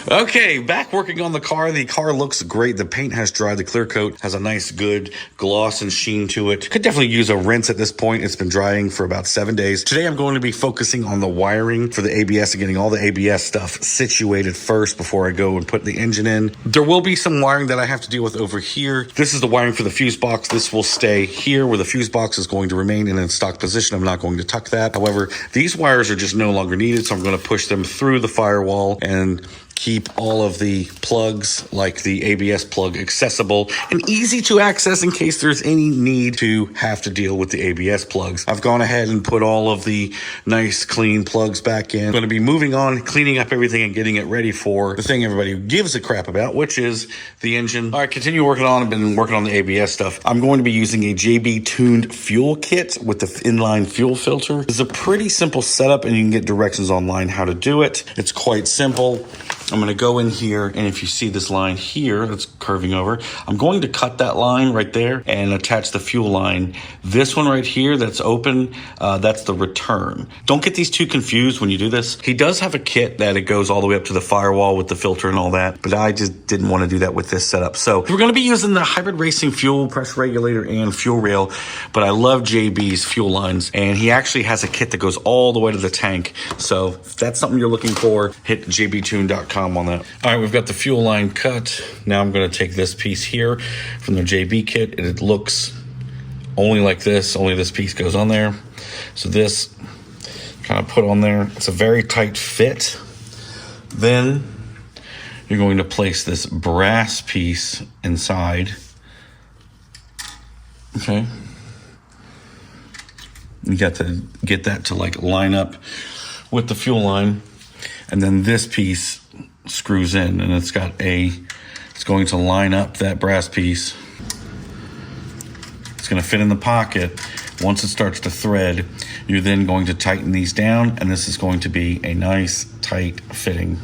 Okay, back working on the car. The car looks great. The paint has dried. The clear coat has a nice, good gloss and sheen to it. Could definitely use a rinse at this point. It's been drying for about 7 days. Today, I'm going to be focusing on the wiring for the ABS and getting all the ABS stuff situated first before I go and put the engine in. There will be some wiring that I have to deal with over here. This is the wiring for the fuse box. This will stay here where the fuse box is going to remain in its stock position. I'm not going to tuck that. However, these wires are just no longer needed, so I'm going to push them through the firewall and keep all of the plugs, like the ABS plug, accessible and easy to access in case there's any need to have to deal with the ABS plugs. I've gone ahead and put all of the nice clean plugs back in. I'm going to be moving on, cleaning up everything and getting it ready for the thing everybody gives a crap about, which is the engine. All right, continue working on. I've been working on the ABS stuff. I'm going to be using a JB tuned fuel kit with the inline fuel filter. It's a pretty simple setup and you can get directions online how to do it. It's quite simple. I'm going to go in here, and if you see this line here that's curving over, I'm going to cut that line right there and attach the fuel line. This one right here that's open, that's the return. Don't get these two confused when you do this. He does have a kit that it goes all the way up to the firewall with the filter and all that, but I just didn't want to do that with this setup. So we're going to be using the hybrid racing fuel pressure regulator and fuel rail, but I love JB's fuel lines, and he actually has a kit that goes all the way to the tank. So if that's something you're looking for, hit jbtune.com on that. All right, we've got the fuel line cut. Now I'm going to take this piece here from the JB kit, and it looks only like this. Only this piece goes on there. So this kind of put on there. It's a very tight fit. Then you're going to place this brass piece inside. Okay. You got to get that to like line up with the fuel line. And then this piece screws in, and it's going to line up that brass piece. It's going to fit in the pocket. Once it starts to thread, you're then going to tighten these down, and this is going to be a nice tight fitting.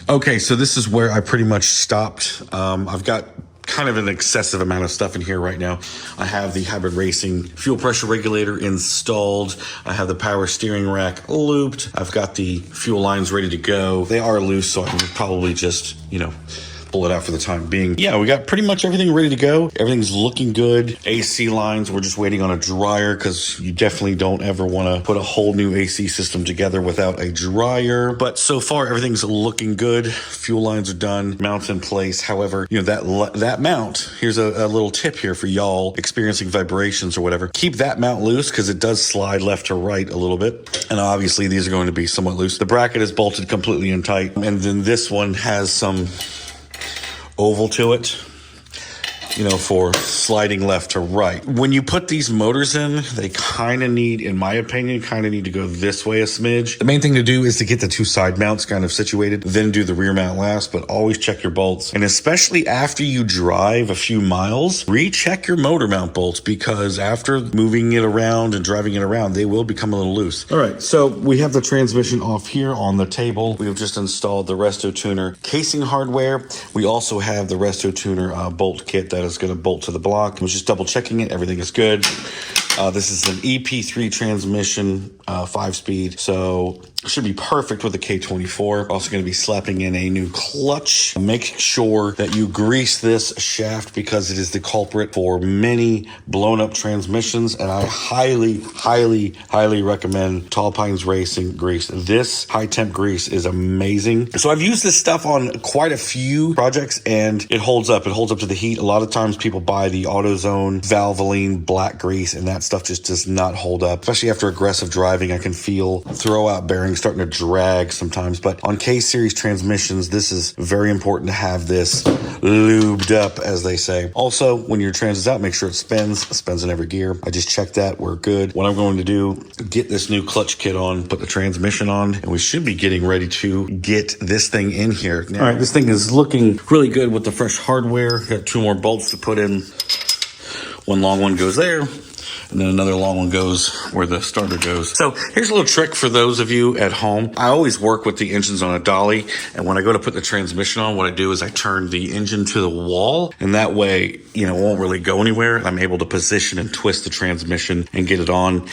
Okay, so this is where I pretty much stopped. I've got kind of an excessive amount of stuff in here right now. I have the hybrid racing fuel pressure regulator installed. I have the power steering rack looped. I've got the fuel lines ready to go. They are loose, so I can probably just, pull it out for the time being. Yeah, we got pretty much everything ready to go. Everything's looking good. AC lines, we're just waiting on a dryer because you definitely don't ever want to put a whole new AC system together without a dryer. But so far, everything's looking good. Fuel lines are done, mounts in place. However, that mount, here's a little tip here for y'all experiencing vibrations or whatever. Keep that mount loose because it does slide left to right a little bit. And obviously, these are going to be somewhat loose. The bracket is bolted completely in tight. And then this one has some oval to it, for sliding left to right. When you put these motors in, they kind of need, in my opinion, to go this way a smidge. The main thing to do is to get the two side mounts kind of situated, then do the rear mount last, but always check your bolts. And especially after you drive a few miles, recheck your motor mount bolts, because after moving it around and driving it around, they will become a little loose. All right, so we have the transmission off here on the table. We've just installed the Resto Tuner casing hardware. We also have the Resto Tuner bolt kit that is going to bolt to the block. I was just double checking it. Everything is good. This is an EP3 transmission, 5-speed, so should be perfect with the K24. Also going to be slapping in a new clutch. Make sure that you grease this shaft because it is the culprit for many blown up transmissions, and I highly, highly, highly recommend Tall Pines Racing grease. This high temp grease is amazing. So I've used this stuff on quite a few projects, and it holds up. It holds up to the heat. A lot of times people buy the AutoZone Valvoline black grease, and that stuff just does not hold up. Especially after aggressive driving, I can feel throw-out bearings starting to drag sometimes. But on K-Series transmissions, this is very important to have this lubed up, as they say. Also, when your trans is out, make sure it spins in every gear. I just checked that. We're good. What I'm going to do, get this new clutch kit on, put the transmission on, and we should be getting ready to get this thing in here. Now, all right, this thing is looking really good with the fresh hardware. Got 2 more bolts to put in. One long one goes there, and then another long one goes where the starter goes. So here's a little trick for those of you at home. I always work with the engines on a dolly, and when I go to put the transmission on, what I do is I turn the engine to the wall, and that way, it won't really go anywhere. I'm able to position and twist the transmission and get it on.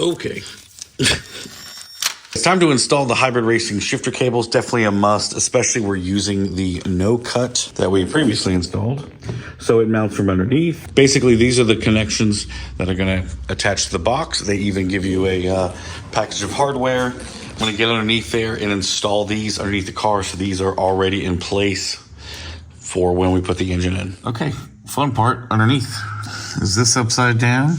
Okay. It's time to install the hybrid racing shifter cables. Definitely a must, especially we're using the no cut that we previously installed. So it mounts from underneath. Basically, these are the connections that are going to attach to the box. They even give you a package of hardware. I'm going to get underneath there and install these underneath the car. So these are already in place for when we put the engine in. Okay, fun part underneath. Is this upside down?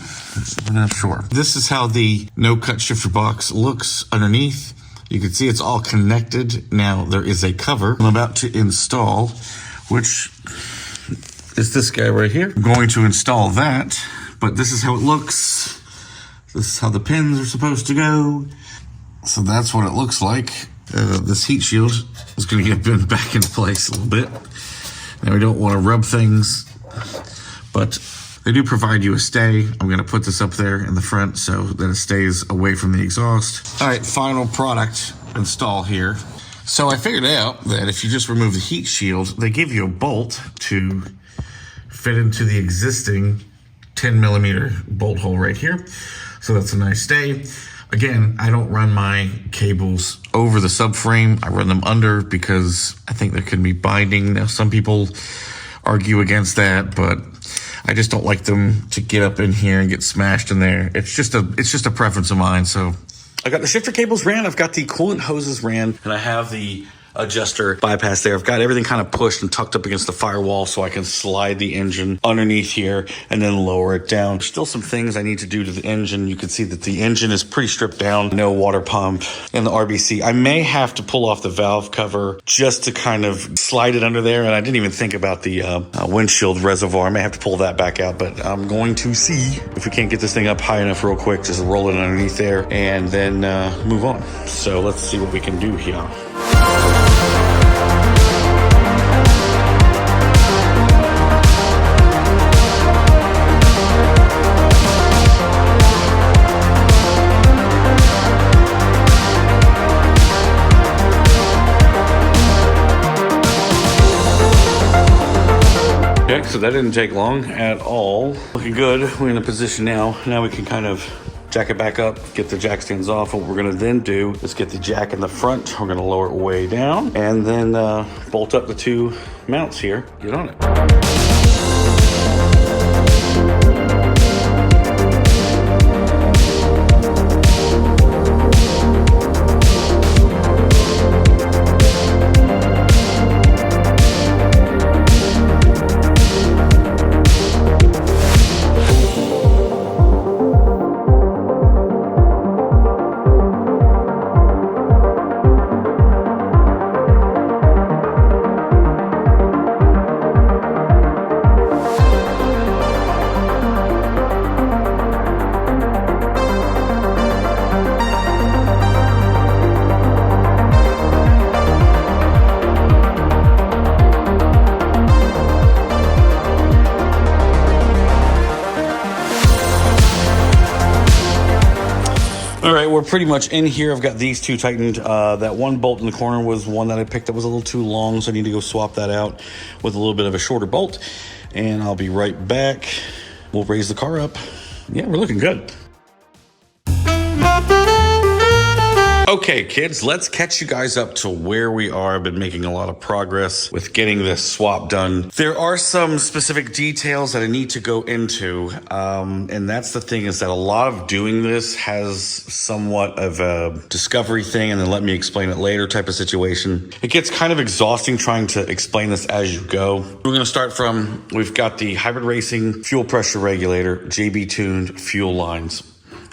I'm not sure. This is how the no-cut shifter box looks underneath. You can see it's all connected. Now there is a cover I'm about to install, which is this guy right here. I'm going to install that, but this is how it looks. This is how the pins are supposed to go. So that's what it looks like. This heat shield is going to get bent back into place a little bit. Now we don't want to rub things, but they do provide you a stay. I'm going to put this up there in the front so that it stays away from the exhaust. All right, final product install here. So I figured out that if you just remove the heat shield, they give you a bolt to fit into the existing 10 millimeter bolt hole right here. So that's a nice stay. Again, I don't run my cables over the subframe. I run them under because I think there can be binding. Now, some people argue against that, but I just don't like them to get up in here and get smashed in there. It's just a preference of mine. So I got the shifter cables ran, I've got the coolant hoses ran, and I have the adjuster bypass there. I've got everything kind of pushed and tucked up against the firewall so I can slide the engine underneath here and then lower it down. There's still some things I need to do to the engine. You can see that the engine is pretty stripped down, no water pump and the RBC. I may have to pull off the valve cover just to kind of slide it under there, and I didn't even think about the windshield reservoir. I may have to pull that back out, but I'm going to see if we can't get this thing up high enough real quick. Just roll it underneath there and then move on. So let's see what we can do here. Okay, so that didn't take long at all. Looking good. We're in a position now. Now we can kind of jack it back up, get the jack stands off. What we're gonna then do is get the jack in the front. We're gonna lower it way down and then bolt up the two mounts here. Get on it. All right, we're pretty much in here. I've got these two tightened. That one bolt in the corner was one that I picked that was a little too long, so I need to go swap that out with a little bit of a shorter bolt. And I'll be right back. We'll raise the car up. Yeah, we're looking good. Okay, kids, let's catch you guys up to where we are. I've been making a lot of progress with getting this swap done. There are some specific details that I need to go into, and that's the thing, is that a lot of doing this has somewhat of a discovery thing and then let me explain it later type of situation. It gets kind of exhausting trying to explain this as you go. We're gonna start from, we've got the hybrid racing fuel pressure regulator, JB tuned fuel lines.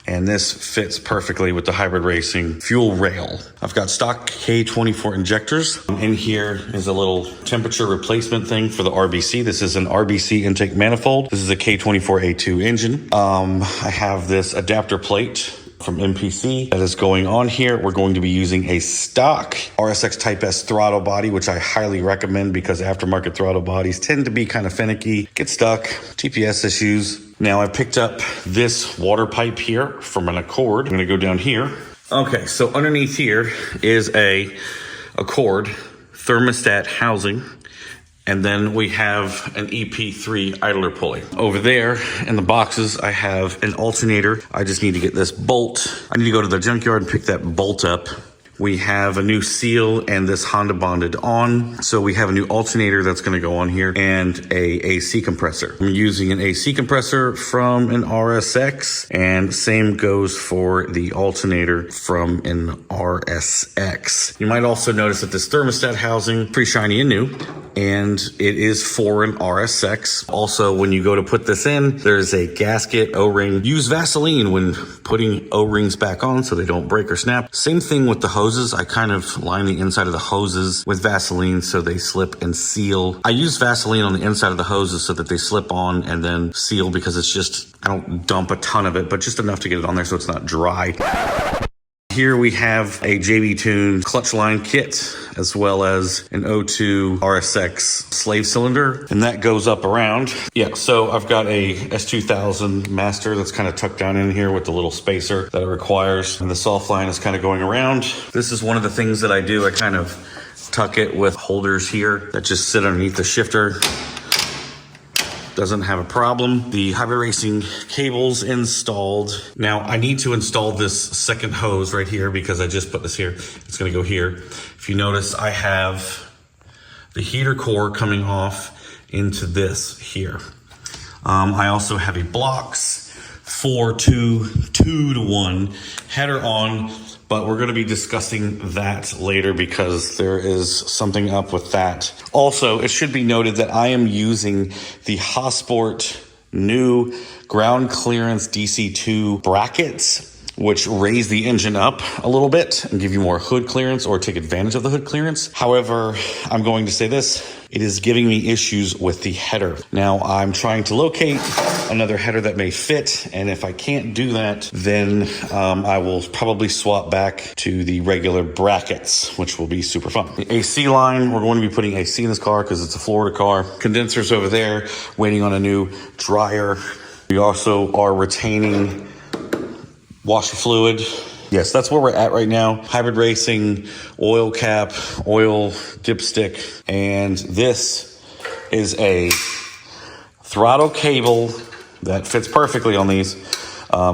And this fits perfectly with the hybrid racing fuel rail. I've got stock K24 injectors. In here is a little temperature replacement thing for the RBC. This is an RBC intake manifold. This is a K24A2 engine. I have this adapter plate from MPC that is going on here. We're going to be using a stock RSX Type S throttle body, which I highly recommend because aftermarket throttle bodies tend to be kind of finicky, get stuck, TPS issues. Now I picked up this water pipe here from an Accord. I'm gonna go down here. Okay, so underneath here is a Accord thermostat housing. And then we have an EP3 idler pulley. Over there in the boxes, I have an alternator. I just need to get this bolt. I need to go to the junkyard and pick that bolt up. We have a new seal and this Honda bonded on. So we have a new alternator that's gonna go on here and a AC compressor. I'm using an AC compressor from an RSX, and same goes for the alternator from an RSX. You might also notice that this thermostat housing, pretty shiny and new, and it is for an RSX. Also, when you go to put this in, there's a gasket O-ring. Use Vaseline when putting O-rings back on so they don't break or snap. Same thing with the hoses. I kind of line the inside of the hoses with Vaseline so they slip and seal. I use Vaseline on the inside of the hoses so that they slip on and then seal, because it's just, I don't dump a ton of it, but just enough to get it on there so it's not dry. Here we have a JB Tune clutch line kit, as well as an O2 RSX slave cylinder, and that goes up around. Yeah, so I've got a S2000 master that's kind of tucked down in here with the little spacer that it requires, and the soft line is kind of going around. This is one of the things that I do. I kind of tuck it with holders here that just sit underneath the shifter. Doesn't have a problem. The hybrid racing cable's installed. Now I need to install this second hose right here because I just put this here. It's gonna go here. If you notice, I have the heater core coming off into this here. I also have a Blocks 2-to-1 header on, but we're going to be discussing that later because there is something up with that. Also, it should be noted that I am using the HondaStreet new ground clearance DC2 brackets, which raise the engine up a little bit and give you more hood clearance or take advantage of the hood clearance. However, I'm going to say this, it is giving me issues with the header. Now I'm trying to locate another header that may fit, and if I can't do that, then I will probably swap back to the regular brackets, which will be super fun. The AC line, we're going to be putting AC in this car because it's a Florida car. Condensers over there, waiting on a new dryer. We also are retaining washer fluid. Yes, that's where we're at right now. Hybrid racing, oil cap, oil dipstick, and this is a throttle cable that fits perfectly on these.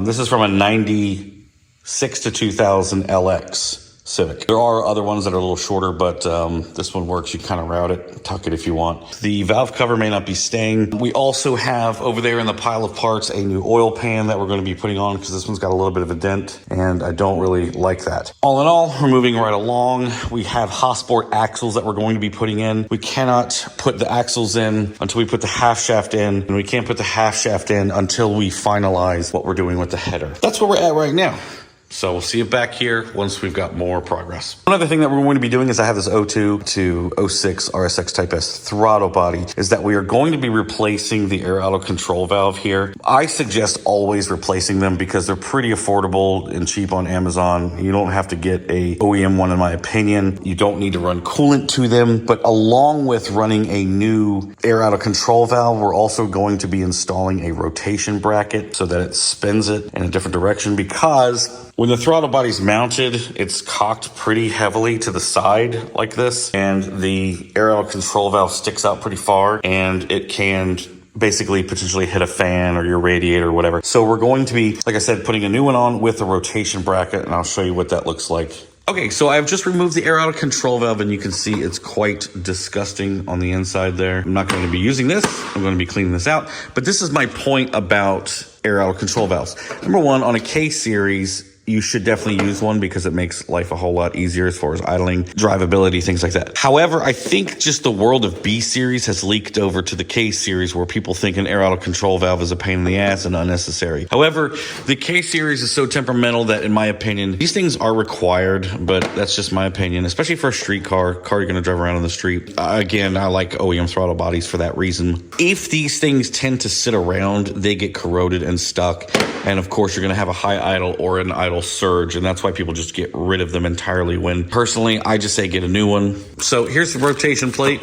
This is from a 96 to 2000 LX Civic. There are other ones that are a little shorter, but this one works. You kind of route it, tuck it if you want. The valve cover may not be staying. We also have over there in the pile of parts a new oil pan that we're going to be putting on because this one's got a little bit of a dent and I don't really like that. All in all, we're moving right along. We have HondaStreet axles that we're going to be putting in. We cannot put the axles in until we put the half shaft in, and we can't put the half shaft in until we finalize what we're doing with the header. That's where we're at right now. So we'll see you back here once we've got more progress. One other thing that we're going to be doing is I have this 02 to 06 RSX Type S throttle body, is that we are going to be replacing the air out control valve here. I suggest always replacing them because they're pretty affordable and cheap on Amazon. You don't have to get a OEM one in my opinion. You don't need to run coolant to them, but along with running a new air out control valve, we're also going to be installing a rotation bracket so that it spins it in a different direction, because when the throttle body's mounted, it's cocked pretty heavily to the side like this, and the air out control valve sticks out pretty far, and it can basically potentially hit a fan or your radiator or whatever. So we're going to be, like I said, putting a new one on with a rotation bracket, and I'll show you what that looks like. Okay, so I've just removed the air out control valve, and you can see it's quite disgusting on the inside there. I'm not going to be using this. I'm going to be cleaning this out. But this is my point about air out control valves. Number one, on a K series, you should definitely use one because it makes life a whole lot easier as far as idling, drivability, things like that. However, I think just the world of B series has leaked over to the K series, where people think an air out control valve is a pain in the ass and unnecessary. However, the K series is so temperamental that, in my opinion, these things are required, but that's just my opinion, especially for a street car you're going to drive around on the street. Again, I like OEM throttle bodies for that reason. If these things tend to sit around, they get corroded and stuck. And of course, you're going to have a high idle or an idle surge, and that's why people just get rid of them entirely, when personally I just say get a new one. So here's the rotation plate.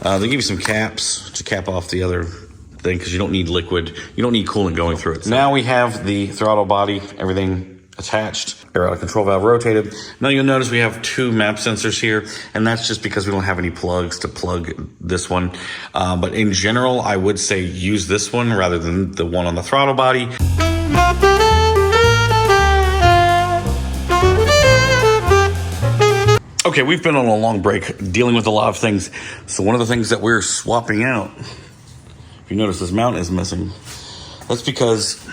They give you some caps to cap off the other thing because you don't need liquid, you don't need coolant going through it. So now we have the throttle body, everything attached, air out of control valve rotated. Now you'll notice we have 2 map sensors here, and that's just because we don't have any plugs to plug this one. But in general, I would say use this one rather than the one on the throttle body. Okay, we've been on a long break dealing with a lot of things. So one of the things that we're swapping out, if you notice this mount is missing, that's because,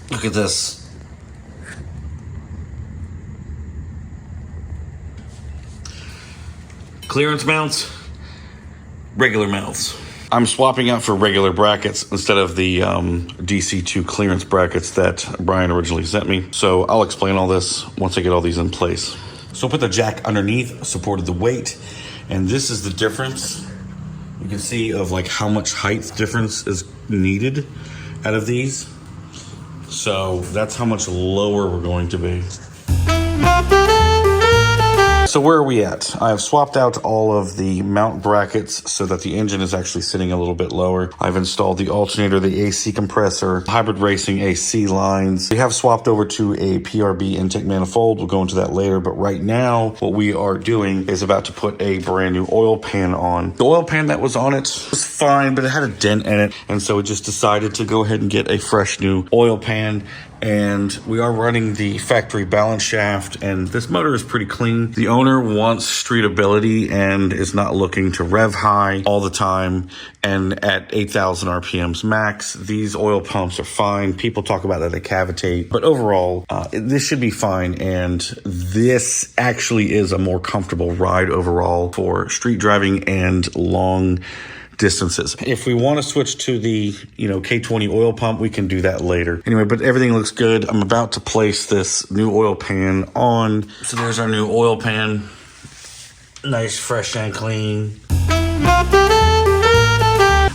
look at this. Clearance mounts, regular mounts. I'm swapping out for regular brackets instead of the DC2 clearance brackets that Brian originally sent me. So I'll explain all this once I get all these in place. So I put the jack underneath, supported the weight, and this is the difference. You can see of like how much height difference is needed out of these. So that's how much lower we're going to be. So where are we at? I've swapped out all of the mount brackets so that the engine is actually sitting a little bit lower. I've installed the alternator, the AC compressor, hybrid racing AC lines. We have swapped over to a PRB intake manifold. We'll go into that later, but right now what we are doing is about to put a brand new oil pan on. The oil pan that was on it was fine, but it had a dent in it, and so we just decided to go ahead and get a fresh new oil pan. And we are running the factory balance shaft, and this motor is pretty clean. The owner wants street ability and is not looking to rev high all the time. And at 8,000 RPMs max, these oil pumps are fine. People talk about that they cavitate, but overall, this should be fine. And this actually is a more comfortable ride overall for street driving and long distances. If we want to switch to the, K20 oil pump, we can do that later. Anyway, but everything looks good. I'm about to place this new oil pan on. So there's our new oil pan. Nice, fresh and clean.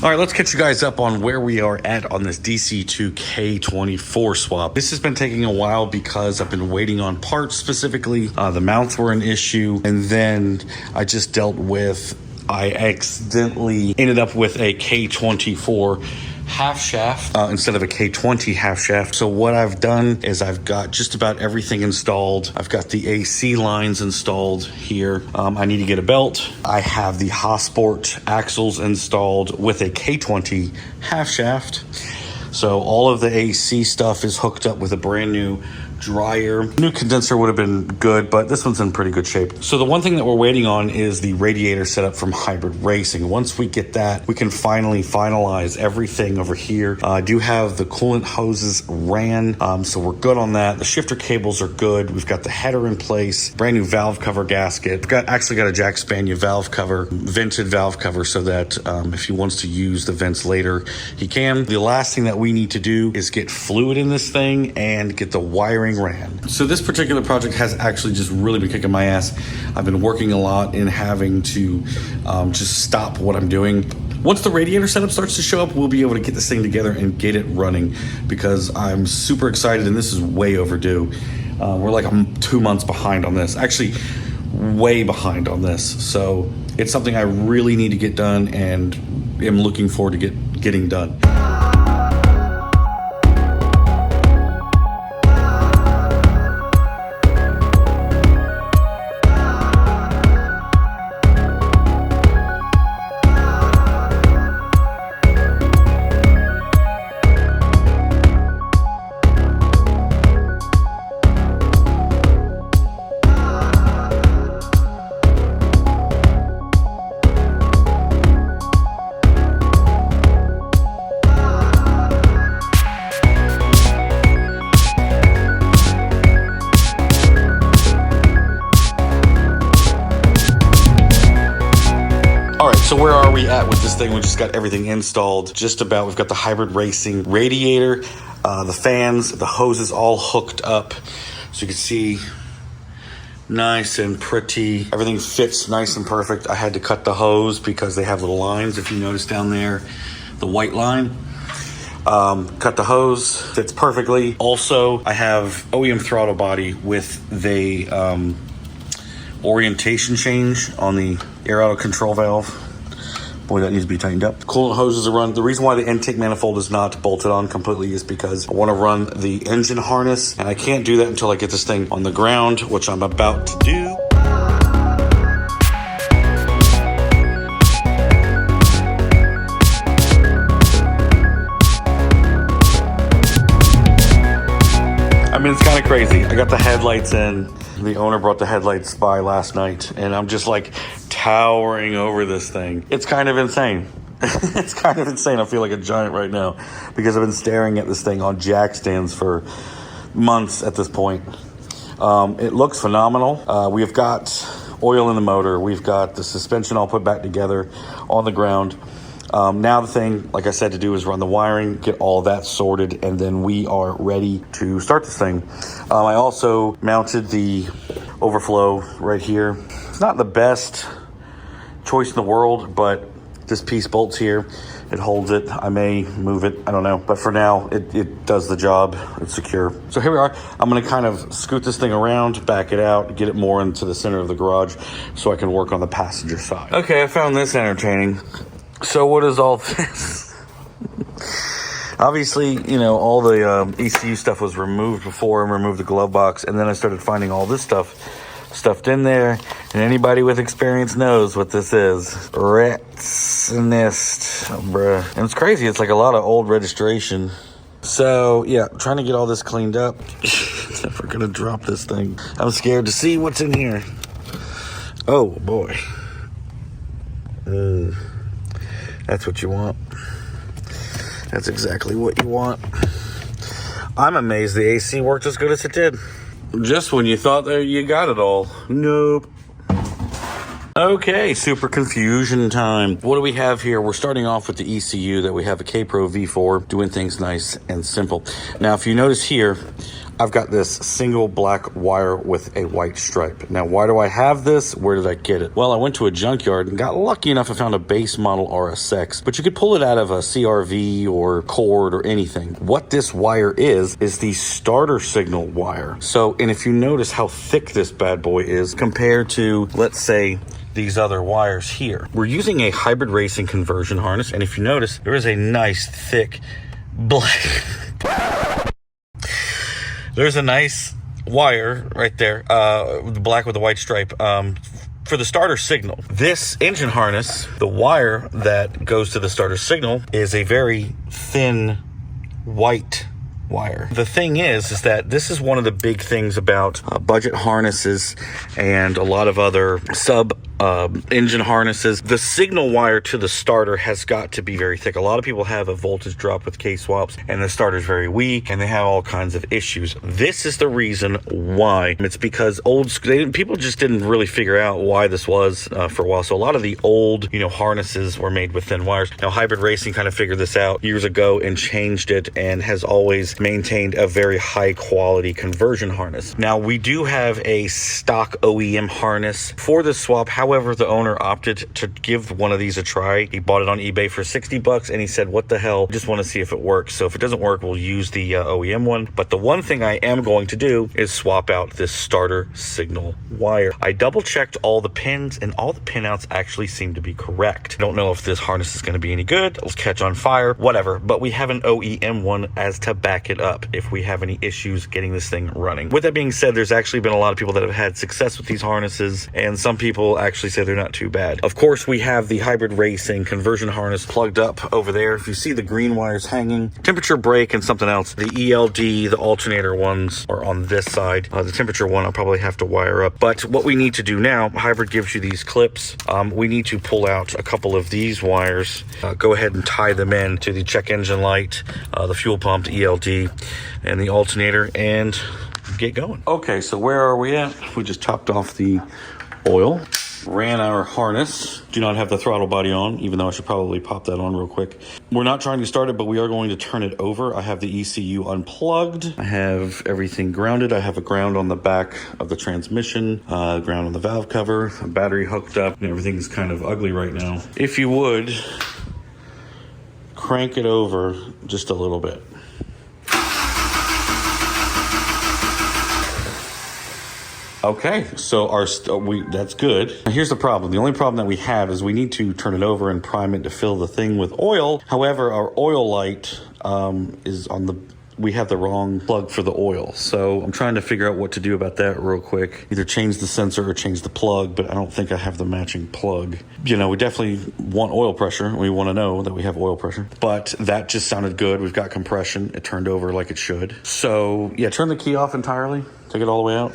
All right, let's catch you guys up on where we are at on this DC2 K24 swap. This has been taking a while because I've been waiting on parts specifically. The mounts were an issue, and then I just dealt with I accidentally ended up with a K24 half shaft instead of a K20 half shaft. So what I've done is I've got just about everything installed. I've got the AC lines installed here. I need to get a belt. I have the HondaStreet axles installed with a K20 half shaft. So all of the AC stuff is hooked up with a brand new dryer. New condenser would have been good, but this one's in pretty good shape. So the one thing that we're waiting on is the radiator setup from Hybrid Racing. Once we get that, we can finally finalize everything over here. I do have the coolant hoses ran, so we're good on that. The shifter cables are good. We've got the header in place, brand new valve cover gasket. We've actually got a Jack Spanier valve cover, vented valve cover, so that if he wants to use the vents later, he can. The last thing that we need to do is get fluid in this thing and get the wiring ran. So this particular project has actually just really been kicking my ass. I've been working a lot in having to just stop what I'm doing. Once the radiator setup starts to show up, we'll be able to get this thing together and get it running, because I'm super excited, and this is way overdue. We're like 2 months behind on this. Actually, way behind on this. So it's something I really need to get done, and am looking forward to getting done. So where are we at with this thing? We just got everything installed, just about. We've got the Hybrid Racing radiator, the fans, the hoses all hooked up. So you can see, nice and pretty. Everything fits nice and perfect. I had to cut the hose because they have little lines. If you notice down there, the white line. Cut the hose, fits perfectly. Also, I have OEM throttle body with the orientation change on the air out of control valve. Boy, that needs to be tightened up. Coolant hoses are run. The reason why the intake manifold is not bolted on completely is because I want to run the engine harness, and I can't do that until I get this thing on the ground, which I'm about to do. I mean, it's kind of crazy. I got the headlights in. The owner brought the headlights by last night, and I'm just like towering over this thing. It's kind of insane. It's kind of insane. I feel like a giant right now because I've been staring at this thing on jack stands for months at this point. It looks phenomenal. We've got oil in the motor. We've got the suspension all put back together on the ground. Now the thing, like I said, to do is run the wiring, get all that sorted, and then we are ready to start this thing. I also mounted the overflow right here. It's not the best choice in the world, but this piece bolts here. It holds it. I may move it. I don't know. But for now, it does the job. It's secure. So here we are. I'm going to kind of scoot this thing around, back it out, get it more into the center of the garage so I can work on the passenger side. Okay, I found this entertaining. So what is all this? Obviously, you know, all the ECU stuff was removed before and removed the glove box. And then I started finding all this stuff stuffed in there. And anybody with experience knows what this is. Rat's nest, bruh. And it's crazy. It's like a lot of old registration. So, yeah, trying to get all this cleaned up. Never gonna drop this thing. I'm scared to see what's in here. Oh, boy. That's what you want. That's exactly what you want. I'm amazed the AC worked as good as it did. Just when you thought that you got it all. Nope. Okay, super confusion time. What do we have here? We're starting off with the ECU that we have a K-Pro V4, doing things nice and simple. Now, if you notice here, I've got this single black wire with a white stripe. Now, why do I have this? Where did I get it? Well, I went to a junkyard and got lucky enough I found a base model RSX, but you could pull it out of a CRV or cord or anything. What this wire is the starter signal wire. So, and if you notice how thick this bad boy is compared to, let's say, these other wires here. We're using a hybrid racing conversion harness, and if you notice, there is a nice thick black... There's a nice wire right there, the black with the white stripe, for the starter signal. This engine harness, the wire that goes to the starter signal, is a very thin white wire. The thing is that this is one of the big things about budget harnesses and a lot of other engine harnesses. The signal wire to the starter has got to be very thick. A lot of people have a voltage drop with K-swaps and the starter's very weak and they have all kinds of issues. This is the reason why. It's because people just didn't really figure out why this was for a while. So a lot of the old, harnesses were made with thin wires. Now, Hybrid Racing kind of figured this out years ago and changed it and has always maintained a very high quality conversion harness. Now, we do have a stock OEM harness for this swap. However, the owner opted to give one of these a try. He bought it on eBay for $60 and he said, what the hell? Just want to see if it works. So if it doesn't work, we'll use the OEM one. But the one thing I am going to do is swap out this starter signal wire. I double checked all the pins and all the pinouts actually seem to be correct. I don't know if this harness is going to be any good. It'll catch on fire, whatever. But we have an OEM one as to back it up if we have any issues getting this thing running. With that being said, there's actually been a lot of people that have had success with these harnesses, and some people actually say they're not too bad. Of course, we have the Hybrid Racing conversion harness plugged up over there. If you see the green wires hanging, temperature brake and something else. The ELD, the alternator ones are on this side. The temperature one I'll probably have to wire up. But what we need to do now, Hybrid gives you these clips. We need to pull out a couple of these wires, go ahead and tie them in to the check engine light, the fuel pump, the ELD, and the alternator, and get going. Okay, so where are we at? We just topped off the oil, ran our harness. Do not have the throttle body on, even though I should probably pop that on real quick. We're not trying to start it, but we are going to turn it over. I have the ECU unplugged. I have everything grounded. I have a ground on the back of the transmission, ground on the valve cover, a battery hooked up, and everything's kind of ugly right now. If you would, crank it over just a little bit. Okay, so that's good. Now here's the problem. The only problem that we have is we need to turn it over and prime it to fill the thing with oil. However, our oil light is on the, we have the wrong plug for the oil. So I'm trying to figure out what to do about that real quick. Either change the sensor or change the plug, but I don't think I have the matching plug. You know, we definitely want oil pressure. We want to know that we have oil pressure, but that just sounded good. We've got compression. It turned over like it should. So yeah, turn the key off entirely. Take it all the way out.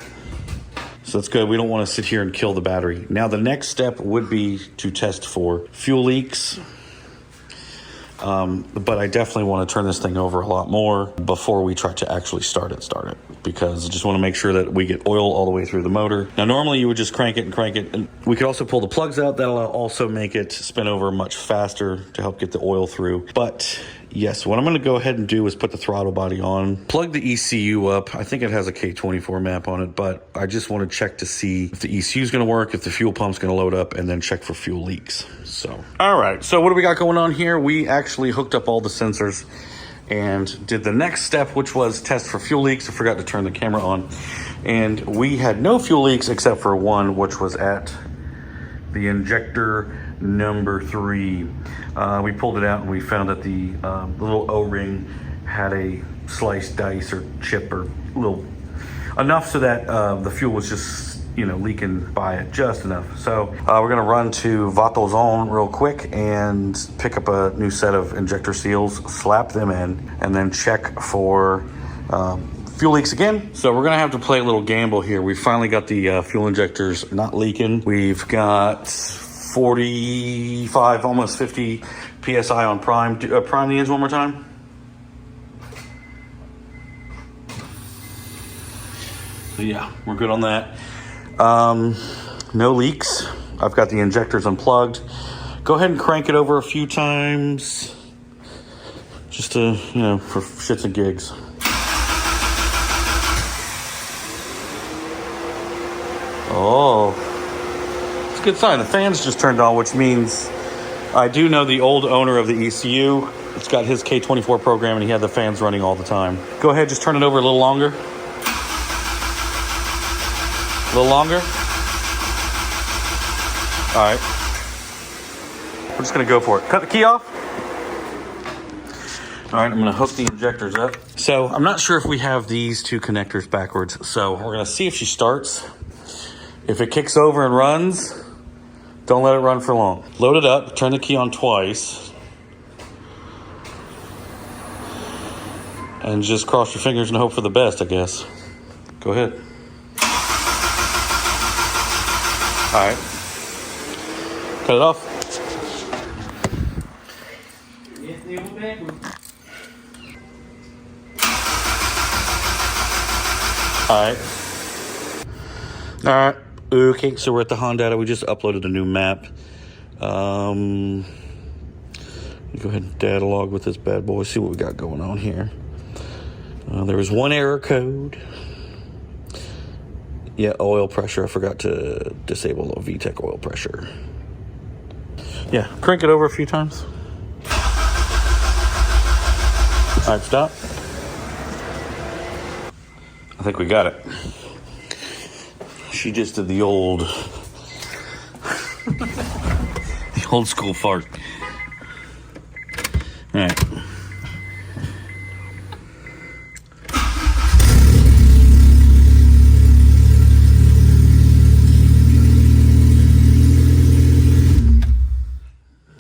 So that's good. We don't want to sit here and kill the battery. Now the next step would be to test for fuel leaks. But I definitely want to turn this thing over a lot more before we try to actually start it, because I just want to make sure that we get oil all the way through the motor. Now, normally you would just crank it, and we could also pull the plugs out. That'll also make it spin over much faster to help get the oil through. But yes, what I'm going to go ahead and do is put the throttle body on, plug the ECU up. I think it has a K24 map on it, but I just want to check to see if the ECU is going to work, if the fuel pump's going to load up, and then check for fuel leaks. So, all right. So what do we got going on here? We actually hooked up all the sensors and did the next step, which was test for fuel leaks. I forgot to turn the camera on. And we had no fuel leaks except for one, which was at the injector number 3. We pulled it out and we found that the little O-ring had a sliced dice or chip or little enough so that the fuel was just, you know, leaking by it just enough. So we're gonna run to Vatozone real quick and pick up a new set of injector seals, slap them in, and then check for fuel leaks again. So we're gonna have to play a little gamble here. We finally got the fuel injectors not leaking. We've got 45, almost 50 PSI on prime. Prime the engine one more time. So yeah, we're good on that. No leaks. I've got the injectors unplugged. Go ahead and crank it over a few times just to, you know, for shits and gigs. Oh, it's a good sign. The fan's just turned on, which means I do know the old owner of the ECU. It's got his K24 program and he had the fans running all the time. Go ahead, just turn it over a little longer. A little longer. All right. We're just gonna go for it. Cut the key off. All right, I'm gonna hook the injectors up. So I'm not sure if we have these two connectors backwards. So we're gonna see if she starts. If it kicks over and runs, don't let it run for long. Load it up, turn the key on twice. And just cross your fingers and hope for the best, I guess. Go ahead. All right, cut it off. All right. Okay, so we're at the Honda. We just uploaded a new map. Let me go ahead and data log with this bad boy, see what we got going on here. There was one error code. Yeah, oil pressure. I forgot to disable the VTEC oil pressure. Yeah, crank it over a few times. All right, stop. I think we got it. She just did the old, the old school fart. All right.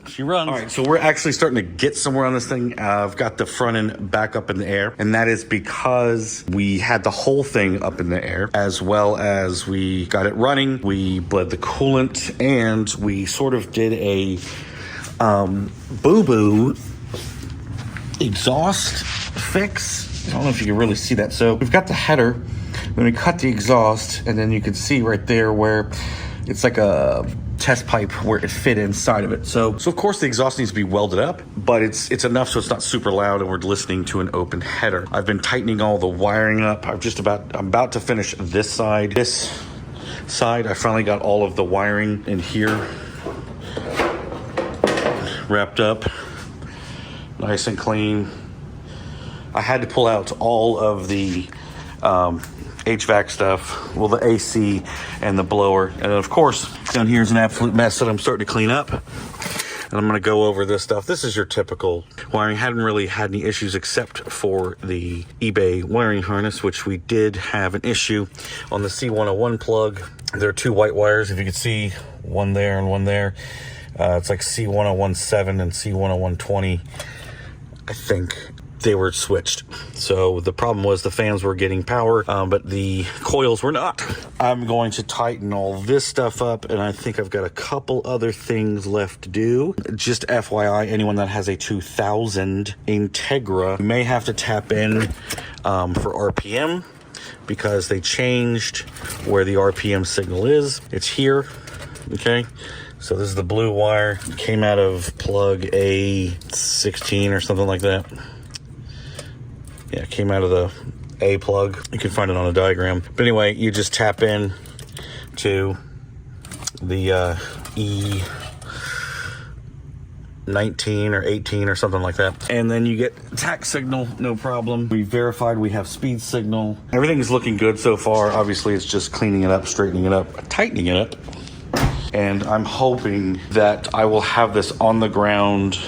She runs. All right, so we're actually starting to get somewhere on this thing. I've got the front end back up in the air, and that is because we had the whole thing up in the air, as well as we got it running. We bled the coolant, and we sort of did a boo-boo exhaust fix. I don't know if you can really see that. So we've got the header, then we cut the exhaust, and then you can see right there where it's like a test pipe where it fit inside of it. So of course the exhaust needs to be welded up, but it's enough so it's not super loud and we're listening to an open header. I've been tightening all the wiring up. I'm about to finish this side. This side, I finally got all of the wiring in here wrapped up, nice and clean. I had to pull out all of the HVAC stuff, well, the AC and the blower. And then of course, down here is an absolute mess that I'm starting to clean up. And I'm gonna go over this stuff. This is your typical wiring. Hadn't really had any issues except for the eBay wiring harness, which we did have an issue on the C101 plug. There are two white wires, if you can see, one there and one there. It's like C1017 and C10120, I think. They were switched. So the problem was the fans were getting power, but the coils were not. I'm going to tighten all this stuff up, and I think I've got a couple other things left to do. Just FYI, anyone that has a 2000 Integra may have to tap in for RPM, because they changed where the RPM signal is. It's here, okay? So this is the blue wire. It came out of plug A16 or something like that. Yeah, it came out of the A plug. You can find it on a diagram. But anyway, you just tap in to the E19 or 18 or something like that. And then you get tack signal, no problem. We verified we have speed signal. Everything is looking good so far. Obviously, it's just cleaning it up, straightening it up, tightening it up. And I'm hoping that I will have this on the ground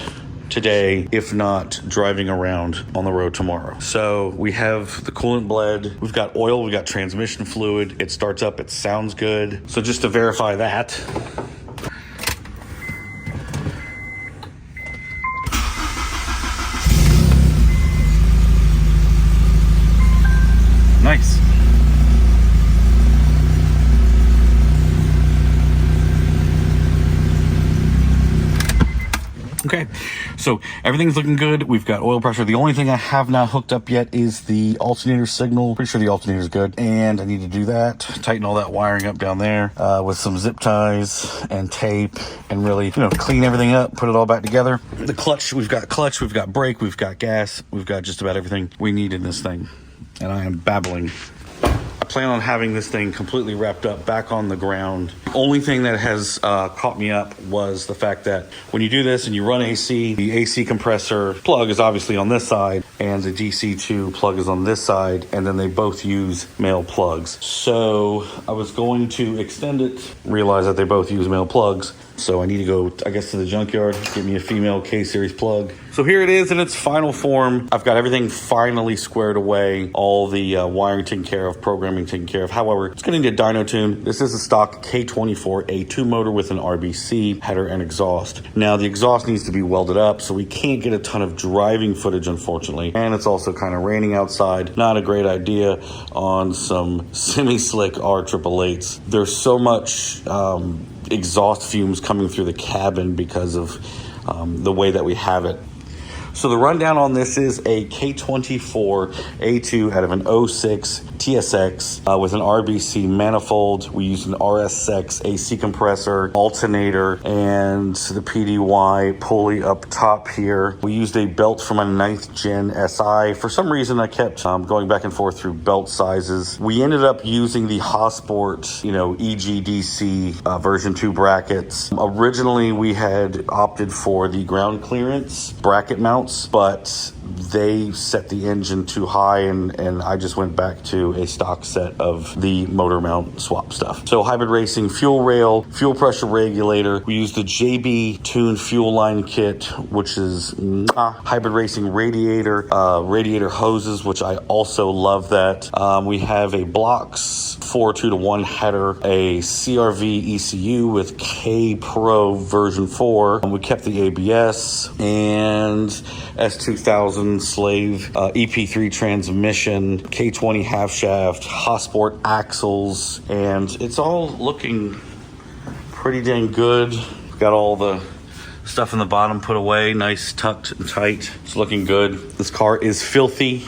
today, if not driving around on the road tomorrow. So we have the coolant bled, we've got oil, we've got transmission fluid. It starts up, it sounds good. So just to verify that, nice. Okay, so everything's looking good. We've got oil pressure. The only thing I have not hooked up yet is the alternator signal. Pretty sure the alternator is good, and I need to do that. Tighten all that wiring up down there with some zip ties and tape, and really, clean everything up, put it all back together. The clutch, we've got brake, we've got gas, we've got just about everything we need in this thing, and I am babbling. I plan on having this thing completely wrapped up back on the ground. The only thing that has caught me up was the fact that when you do this and you run AC, the AC compressor plug is obviously on this side and the DC2 plug is on this side, and then they both use male plugs. So I was going to extend it, realize that they both use male plugs. So I need to go, I guess, to the junkyard, get me a female K-series plug. So here it is in its final form. I've got everything finally squared away, all the wiring taken care of, programming taken care of. However, it's going to need a dyno tune. This is a stock K24 A2 motor with an RBC header and exhaust. Now the exhaust needs to be welded up, so we can't get a ton of driving footage, unfortunately. And it's also kind of raining outside. Not a great idea on some semi-slick R888s. There's so much exhaust fumes coming through the cabin because of the way that we have it. So the rundown on this is a K24 A2 out of an 06 TSX with an RBC manifold. We used an RSX AC compressor, alternator, and the PDY pulley up top here. We used a belt from a 9th gen SI. For some reason, I kept going back and forth through belt sizes. We ended up using the Hosport, EGDC version 2 brackets. Originally, we had opted for the ground clearance bracket mounts, but they set the engine too high, and I just went back to a stock set of the motor mount swap stuff. So hybrid racing, fuel rail, fuel pressure regulator. We used the JB Tune fuel line kit, which is hybrid racing radiator, radiator hoses, which I also love that. We have a Blocks 4 2-to-1 header, a CRV ECU with K Pro version 4. We kept the ABS and S2000 Slave EP3 transmission, K20 half shaft, Hosport axles, and it's all looking pretty dang good. Got all the stuff in the bottom put away, nice tucked and tight. It's looking good. This car is filthy.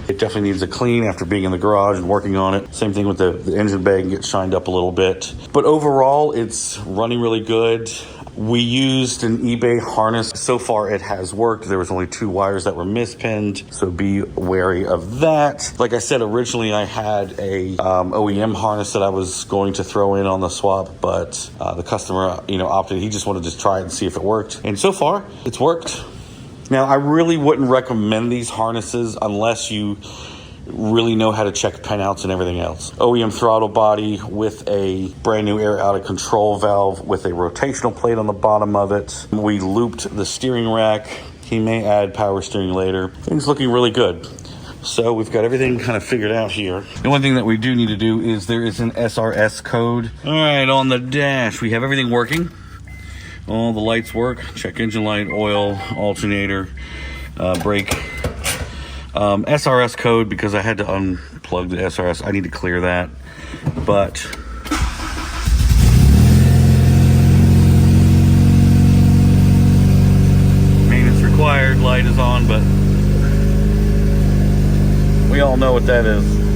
It definitely needs a clean after being in the garage and working on it. Same thing with the engine bay, can get shined up a little bit. But overall, it's running really good. We used an eBay harness. So far, it has worked. There was only 2 wires that were mispinned, so be wary of that. Like I said, originally I had a OEM harness that I was going to throw in on the swap, but the customer, opted. He just wanted to try it and see if it worked. And so far, it's worked. Now, I really wouldn't recommend these harnesses unless you really know how to check pinouts and everything else. OEM throttle body with a brand new air out of control valve with a rotational plate on the bottom of it. We looped the steering rack. He may add power steering later. Things looking really good. So we've got everything kind of figured out here. The only thing that we do need to do is there is an SRS code. All right, on the dash, we have everything working. All the lights work. Check engine light, oil, alternator, brake. SRS code, because I had to unplug the SRS. I need to clear that. But maintenance required, light is on, but we all know what that is.